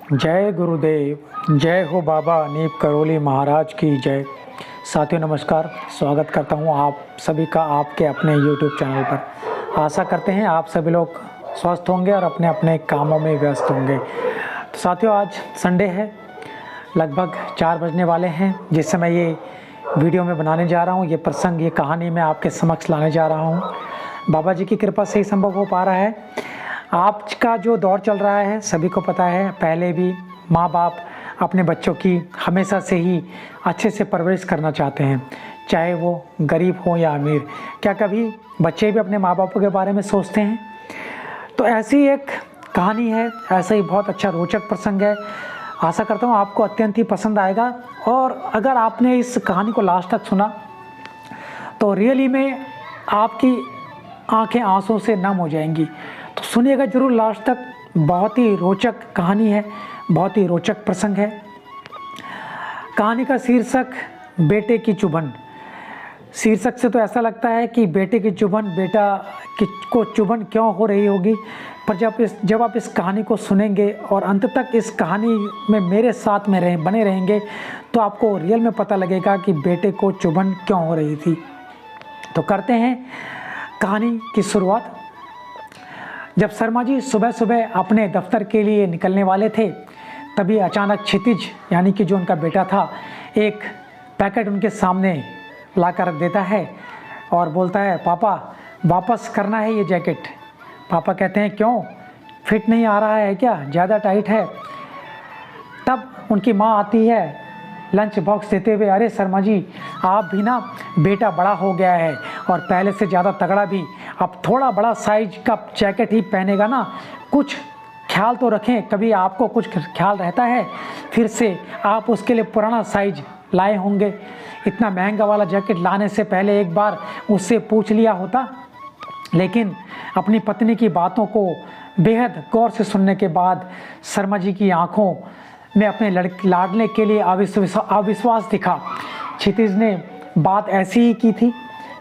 जय गुरुदेव, जय हो बाबा नीप करोली महाराज की जय। साथियों नमस्कार, स्वागत करता हूं आप सभी का आपके अपने YouTube चैनल पर। आशा करते हैं आप सभी लोग स्वस्थ होंगे और अपने अपने कामों में व्यस्त होंगे। तो साथियों आज संडे है, लगभग 4 बजने वाले हैं जिस समय ये वीडियो में बनाने जा रहा हूँ। ये प्रसंग, ये कहानी मैं आपके समक्ष लाने जा रहा हूँ। बाबा जी की कृपा से ही संभव हो पा रहा है। आज का जो दौर चल रहा है सभी को पता है, पहले भी माँ बाप अपने बच्चों की हमेशा से ही अच्छे से परवरिश करना चाहते हैं, चाहे वो गरीब हो या अमीर। क्या कभी बच्चे भी अपने माँ बापों के बारे में सोचते हैं? तो ऐसी एक कहानी है, ऐसा ही बहुत अच्छा रोचक प्रसंग है। आशा करता हूँ आपको अत्यंत ही पसंद आएगा। और अगर आपने इस कहानी को लास्ट तक सुना तो रियली में आपकी आंखें आंसू से नम हो जाएंगी। तो सुनिएगा जरूर लास्ट तक। बहुत ही रोचक कहानी है, बहुत ही रोचक प्रसंग है। कहानी का शीर्षक बेटे की चुभन। शीर्षक से तो ऐसा लगता है कि बेटे की चुभन, को चुभन क्यों हो रही होगी, पर जब आप इस कहानी को सुनेंगे और अंत तक इस कहानी में मेरे साथ में बने रहेंगे तो आपको रियल में पता लगेगा कि बेटे को चुभन क्यों हो रही थी। तो करते हैं कहानी की शुरुआत। जब शर्मा जी सुबह सुबह अपने दफ्तर के लिए निकलने वाले थे तभी अचानक क्षितिज यानी कि जो उनका बेटा था एक पैकेट उनके सामने ला कर रख देता है और बोलता है, पापा वापस करना है ये जैकेट। पापा कहते हैं, क्यों, फिट नहीं आ रहा है क्या, ज़्यादा टाइट है? तब उनकी माँ आती है लंच बॉक्स देते हुए, अरे शर्मा जी आप भी ना, बेटा बड़ा हो गया है और पहले से ज़्यादा तगड़ा भी, अब थोड़ा बड़ा साइज का जैकेट ही पहनेगा ना, कुछ ख्याल तो रखें। कभी आपको कुछ ख्याल रहता है? फिर से आप उसके लिए पुराना साइज लाए होंगे। इतना महंगा वाला जैकेट लाने से पहले एक बार उससे पूछ लिया होता। लेकिन अपनी पत्नी की बातों को बेहद गौर से सुनने के बाद शर्मा जी की आंखों में अपने लाडले के लिए अविश्वास दिखा। क्षितिज ने बात ऐसी ही की थी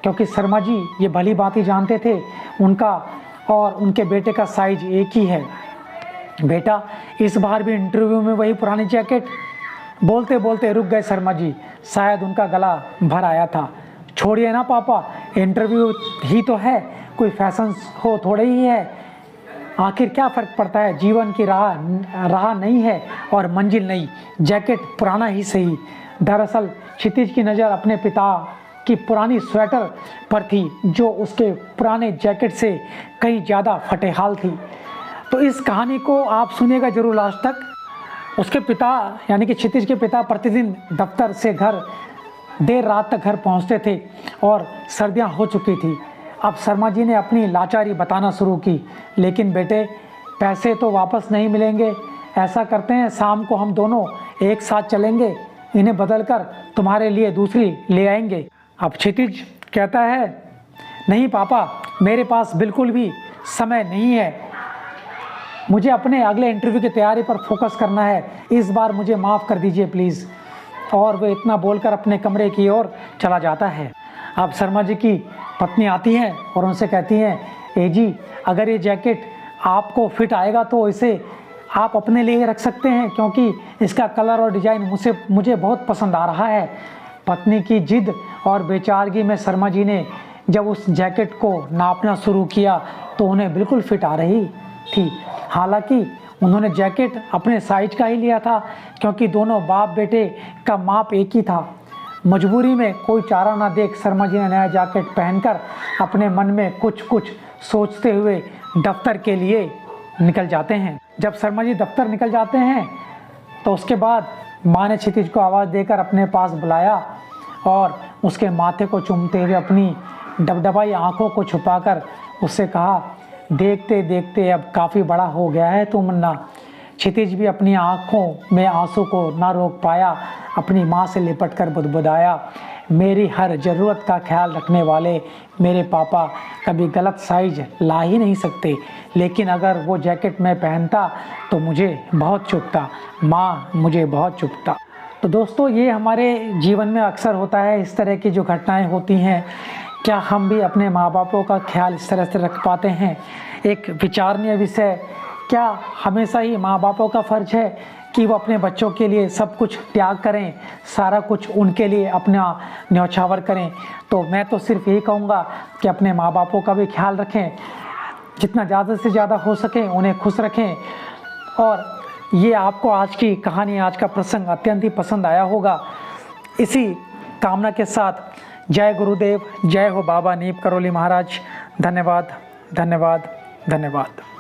क्योंकि शर्मा जी ये भली बात ही जानते थे, उनका और उनके बेटे का साइज एक ही है। बेटा इस बार भी इंटरव्यू में वही पुरानी जैकेट। बोलते बोलते रुक गए शर्मा जी, शायद उनका गला भर आया था। छोड़िए ना पापा, इंटरव्यू ही तो है, कोई फैशन हो थोड़े ही है। आखिर क्या फ़र्क पड़ता है, जीवन की राह नहीं है और मंजिल नहीं, जैकेट पुराना ही सही। दरअसल क्षितिज की नज़र अपने पिता की पुरानी स्वेटर पर थी जो उसके पुराने जैकेट से कहीं ज़्यादा फटेहाल थी। तो इस कहानी को आप सुनिएगा जरूर लास्ट तक। उसके पिता यानी कि क्षितिज के पिता प्रतिदिन दफ्तर से घर देर रात तक घर पहुंचते थे और सर्दियां हो चुकी थी। अब शर्मा जी ने अपनी लाचारी बताना शुरू की, लेकिन बेटे पैसे तो वापस नहीं मिलेंगे। ऐसा करते हैं, शाम को हम दोनों एक साथ चलेंगे, इन्हें बदलकर तुम्हारे लिए दूसरी ले आएंगे। अब क्षितिज कहता है, नहीं पापा, मेरे पास बिल्कुल भी समय नहीं है, मुझे अपने अगले इंटरव्यू की तैयारी पर फोकस करना है, इस बार मुझे माफ़ कर दीजिए प्लीज़। और वह इतना बोलकर अपने कमरे की ओर चला जाता है। अब शर्मा जी की पत्नी आती है और उनसे कहती हैं, ए जी अगर ये जैकेट आपको फिट आएगा तो इसे आप अपने लिए रख सकते हैं, क्योंकि इसका कलर और डिज़ाइन मुझे बहुत पसंद आ रहा है। पत्नी की जिद और बेचारगी में शर्मा जी ने जब उस जैकेट को नापना शुरू किया तो उन्हें बिल्कुल फिट आ रही थी। हालांकि उन्होंने जैकेट अपने साइज का ही लिया था क्योंकि दोनों बाप बेटे का माप एक ही था। मजबूरी में कोई चारा ना देख शर्मा जी ने नया जैकेट पहनकर अपने मन में कुछ सोचते हुए दफ्तर के लिए निकल जाते हैं। जब शर्मा जी दफ्तर निकल जाते हैं तो उसके बाद माँ ने क्षितिज को आवाज़ देकर अपने पास बुलाया और उसके माथे को चूमते हुए अपनी डबडबाई आंखों को छुपाकर उससे कहा, देखते देखते अब काफ़ी बड़ा हो गया है तू मुन्ना। क्षितिज भी अपनी आंखों में आंसू को ना रोक पाया, अपनी माँ से लिपट कर बुदबुदाया, मेरी हर ज़रूरत का ख्याल रखने वाले मेरे पापा कभी गलत साइज ला ही नहीं सकते, लेकिन अगर वो जैकेट मैं पहनता तो मुझे बहुत चुभता, माँ मुझे बहुत चुभता। तो दोस्तों ये हमारे जीवन में अक्सर होता है, इस तरह की जो घटनाएं होती हैं। क्या हम भी अपने माँ बापों का ख्याल इस तरह से रख पाते हैं? एक विचारणीय विषय क्या हमेशा ही माँ बापों का फ़र्ज है कि वो अपने बच्चों के लिए सब कुछ त्याग करें, सारा कुछ उनके लिए अपना न्यौछावर करें? तो मैं तो सिर्फ यही कहूँगा कि अपने माँ बापों का भी ख्याल रखें, जितना ज़्यादा से ज़्यादा हो सके उन्हें खुश रखें। और ये आपको आज की कहानी, आज का प्रसंग अत्यंत ही पसंद आया होगा। इसी कामना के साथ जय गुरुदेव, जय हो बाबा नीम करोली महाराज। धन्यवाद, धन्यवाद, धन्यवाद।